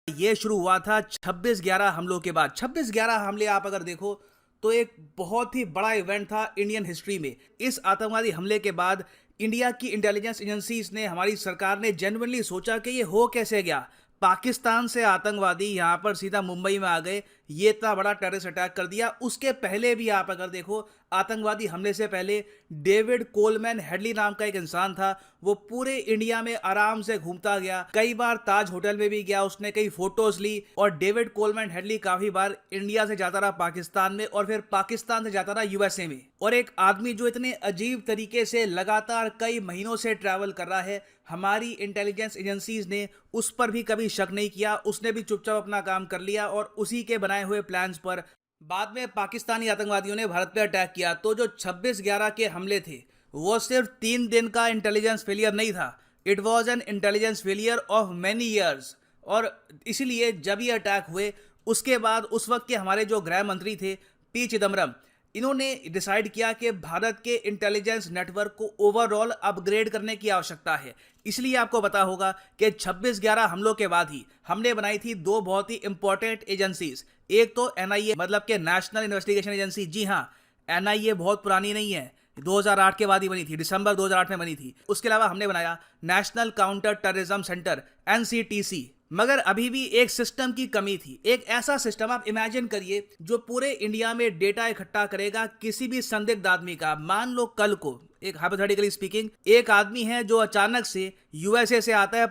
ये शुरू हुआ था 26/11 हमलों के बाद। 26/11 हमले आप अगर देखो तो एक बहुत ही बड़ा इवेंट था इंडियन हिस्ट्री में। इस आतंकवादी हमले के बाद इंडिया की इंटेलिजेंस एजेंसीज ने, हमारी सरकार ने जेन्युइनली सोचा कि ये हो कैसे गया। पाकिस्तान से आतंकवादी यहाँ पर सीधा मुंबई में आ गए, ये इतना बड़ा टेररिस्ट अटैक कर दिया। उसके पहले भी आप अगर देखो, आतंकवादी हमले से पहले डेविड कोलमैन हेडली नाम का एक इंसान था, वो पूरे इंडिया में आराम से घूमता गया, कई बार ताज होटल में भी गया, उसने कई फोटोज ली। और डेविड कोलमैन हेडली काफी बार इंडिया से जाता रहा पाकिस्तान में, और फिर पाकिस्तान से जाता रहा यूएसए में। और एक आदमी जो इतने अजीब तरीके से लगातार कई महीनों से ट्रैवल कर रहा है, हमारी इंटेलिजेंस एजेंसीज ने उस पर भी कभी शक नहीं किया, उसने भी चुपचाप अपना काम कर लिया और उसी के बनाए हुए प्लान्स पर बाद में पाकिस्तानी आतंकवादियों ने भारत पर अटैक किया। तो जो 26/11 के हमले थे वो सिर्फ 3 दिन का इंटेलिजेंस फेलियर नहीं था, it was an intelligence failure of many years. और इसीलिए जब ये अटैक हुए उसके बाद उस वक्त के हमारे जो गृह मंत्री थे पी चिदम्बरम, इन्होंने डिसाइड किया कि भारत के इंटेलिजेंस नेटवर्क को ओवरऑल अपग्रेड करने की आवश्यकता है। इसलिए आपको पता होगा कि 26/11 हमलों के बाद ही हमने बनाई थी दो बहुत ही इंपॉर्टेंट एजेंसीज। एक तो एनआईए, मतलब कि नेशनल इन्वेस्टिगेशन एजेंसी। जी हाँ, एनआईए बहुत पुरानी नहीं है, 2008 के बाद ही बनी थी, दिसंबर 2008 में बनी थी। उसके अलावा हमने बनाया national counter terrorism centre, NCTC. मगर अभी भी एक सिस्टम की कमी थी। एक ऐसा सिस्टम आप इमेजिन करिए जो पूरे इंडिया में डेटा इकट्ठा करेगा किसी भी संदिग्ध आदमी का। मान लो कल को, एक हाइपोथेटिकली स्पीकिंग, एक आदमी है जो अचानक से यूएसए से आता है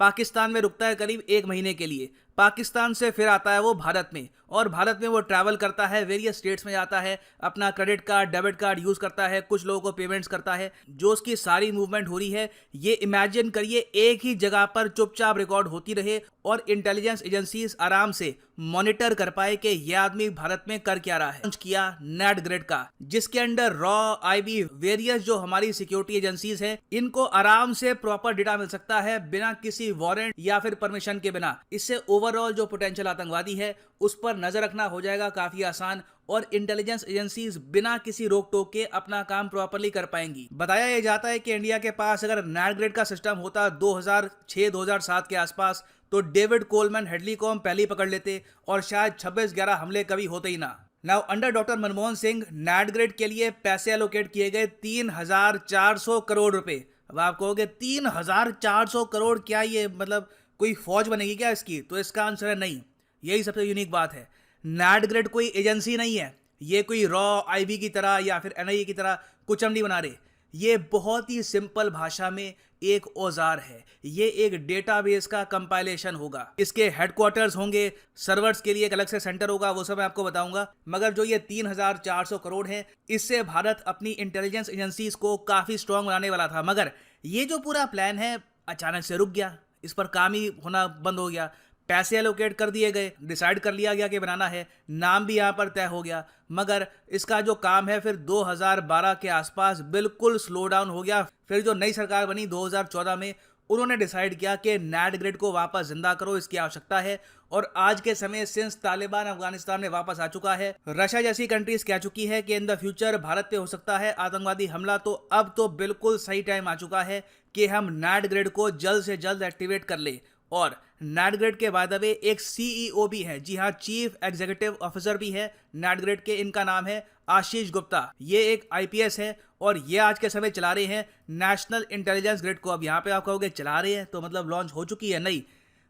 पाकिस्तान में रुकता है करीब 1 महीने के लिए, पाकिस्तान से फिर आता है वो भारत में, और भारत में वो ट्रैवल करता है, वेरियस स्टेट्स में जाता है, अपना credit card debit card use करता है, कुछ लोगों को पेमेंट्स करता है। जो उसकी सारी मूवमेंट हो रही है ये इमेजिन करिए एक ही जगह पर चुपचाप रिकॉर्ड होती रहे और इंटेलिजेंस एजेंसीज आराम से मॉनिटर कर पाए कि यह आदमी भारत में कर क्या रहा है। लॉन्च किया नेट ग्रिड का, जिसके अंडर रॉ, आईबी, वेरियस जो हमारी सिक्योरिटी एजेंसीज हैं, इनको आराम से प्रॉपर डेटा मिल सकता है बिना किसी वारंट या फिर परमिशन के बिना। इससे ओवरऑल जो पोटेंशियल आतंकवादी है उस पर नजर रखना हो जाएगा काफी आसान, और इंटेलिजेंस एजेंसीज बिना किसी रोक टोक के अपना काम प्रॉपर्ली कर पाएंगी। बताया यह जाता है कि इंडिया के पास अगर नेट ग्रिड का सिस्टम होता 2006-2007 के आसपास, तो डेविड कोलमैन हेडली को हम पहले ही पकड़ लेते और शायद 26/11 हमले कभी होते ही ना। Now under doctor Manmohan Singh net grid के लिए पैसे एलोकेट किए गए 3,400 करोड़ रुपए। अब आप कहोगे 3,400 करोड़, क्या ये मतलब कोई फौज बनेगी क्या इसकी? तो इसका आंसर है नहीं। यही सबसे यूनिक बात है। नेट ग्रिड कोई एजेंसी नहीं है, ये कोई रॉ, आईबी की तरह या फिर एनआईए की तरह कुछ हम नहीं बना रहे। ये बहुत ही सिंपल भाषा में एक औजार है, ये एक डेटाबेस का कंपाइलेशन होगा। इसके हेडक्वार्टर्स होंगे, सर्वर्स के लिए एक अलग से सेंटर होगा, वो सब मैं आपको बताऊंगा। मगर जो ये 3,400 करोड़ है, इससे भारत अपनी इंटेलिजेंस एजेंसीज को काफी स्ट्रांग बनाने वाला था। मगर ये जो पूरा प्लान है अचानक से रुक गया, इस पर काम ही होना बंद हो गया। पैसे एलोकेट कर दिए गए, डिसाइड कर लिया गया कि बनाना है, नाम भी यहाँ पर तय हो गया, मगर इसका जो काम है फिर 2012 के आसपास बिल्कुल स्लो डाउन हो गया। फिर जो नई सरकार बनी 2014 में, उन्होंने डिसाइड किया कि नेट ग्रिड को वापस जिंदा करो, इसकी आवश्यकता है। और आज के समय सिंस तालिबान अफगानिस्तान में वापस आ चुका है, रशिया जैसी कंट्रीज कह चुकी है कि इन द फ्यूचर भारत पे हो सकता है आतंकवादी हमला, तो अब तो बिल्कुल सही टाइम आ चुका है कि हम नेट ग्रिड को जल्द से जल्द एक्टिवेट कर ले। और नेट ग्रिड के बाद अब एक सीईओ भी है, जी हाँ, चीफ एग्जीक्यूटिव ऑफिसर भी है नेट ग्रिड के, इनका नाम है आशीष गुप्ता। ये एक आईपीएस है और ये आज के समय चला रहे हैं नेशनल इंटेलिजेंस ग्रिड को। अब यहाँ पे आप कहोगे चला रहे हैं तो मतलब लॉन्च हो चुकी है? नहीं,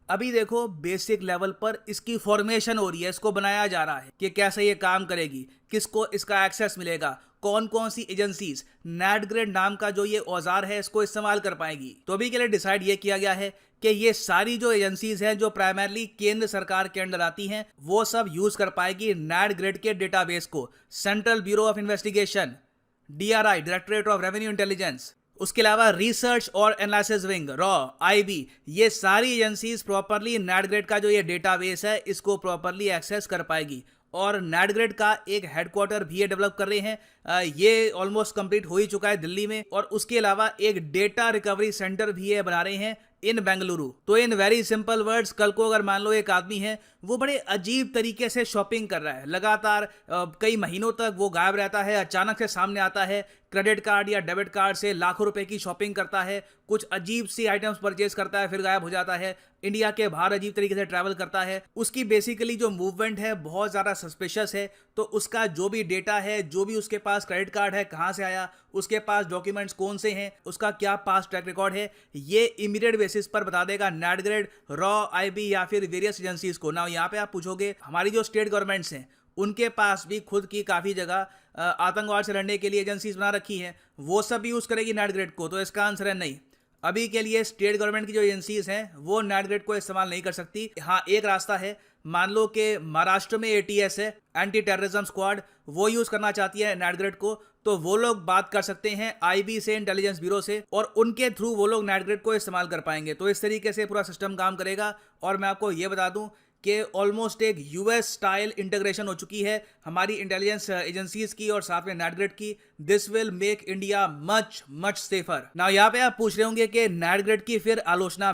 अभी देखो बेसिक लेवल पर इसकी फॉर्मेशन हो रही है, इसको बनाया जा रहा है कि कैसे ये काम करेगी, किसको इसका एक्सेस मिलेगा, कौन कौन सी एजेंसीज नेट ग्रिड नाम का जो ये औजार है इसको इस्तेमाल कर पाएगी। तो अभी के लिए डिसाइड ये किया गया है कि ये सारी जो एजेंसीज हैं जो प्राइमरली केंद्र सरकार के अंडर आती हैं, वो सब यूज कर पाएगी नेट ग्रिड के डेटाबेस को। Central bureau of investigation, DRI, directorate of revenue intelligence, उसके अलावा रिसर्च और एनालिसिस विंग, रॉ, आईबी, ये सारी एजेंसीज प्रॉपरली नेट ग्रिड का जो ये डेटाबेस है इसको प्रॉपरली एक्सेस कर पाएगी। और नेट ग्रिड का एक हेडक्वार्टर भी ये डेवलप कर रहे हैं, ये ऑलमोस्ट कंप्लीट हो ही चुका है दिल्ली में। और उसके अलावा एक डेटा रिकवरी सेंटर भी ये बना रहे हैं इन बेंगलुरु। तो इन वेरी सिंपल वर्ड्स, कल को अगर मान लो एक आदमी है वो बड़े अजीब तरीके से शॉपिंग कर रहा है, लगातार कई महीनों तक वो गायब रहता है, अचानक से सामने आता है, क्रेडिट कार्ड या डेबिट कार्ड से लाखों रुपए की शॉपिंग करता है, कुछ अजीब सी आइटम्स परचेज करता है, फिर गायब हो जाता है, इंडिया के बाहर अजीब तरीके से ट्रैवल करता है, उसकी बेसिकली जो मूवमेंट है बहुत ज़्यादा सस्पिशियस है। तो उसका जो भी डेटा है, जो भी उसके पास क्रेडिट कार्ड है, कहाँ से आया, उसके पास डॉक्यूमेंट्स कौन से हैं, उसका क्या पास ट्रैक रिकॉर्ड है, ये इमीडिएट बेसिस पर बता देगा नेटग्रिड, रॉ, आईबी या फिर वेरियस एजेंसीज को। ना यहाँ पे आप पूछोगे हमारी जो स्टेट गवर्नमेंट्स हैं उनके पास भी खुद की काफ़ी जगह आतंकवाद से लड़ने के लिए एजेंसीज बना रखी हैं, वो सब यूज़ करेगी नेटग्रिड को। तो इसका आंसर है नहीं। अभी के लिए स्टेट गवर्नमेंट की जो एजेंसीज हैं वो नेटग्रिड को इस्तेमाल नहीं कर सकती। हाँ, एक रास्ता है, मान लो कि महाराष्ट्र में एटीएस है, एंटी टेररिज्म स्क्वाड, वो यूज़ करना चाहती है नेटग्रिड को, तो वो लोग बात कर सकते हैं आईबी से, इंटेलिजेंस ब्यूरो से, और उनके थ्रू वो लोग नेटग्रिड को इस्तेमाल कर पाएंगे। तो इस तरीके से पूरा सिस्टम काम करेगा। और मैं आपको ये बता दूं कि ऑलमोस्ट एक यूएस स्टाइल इंटीग्रेशन हो चुकी है हमारी इंटेलिजेंस एजेंसीज की और साथ में नेटग्रिड की। This will make India much much safer. Now यहाँ पे आप पूछ रहे होंगे कि नेटग्रिड की फिर आलोचना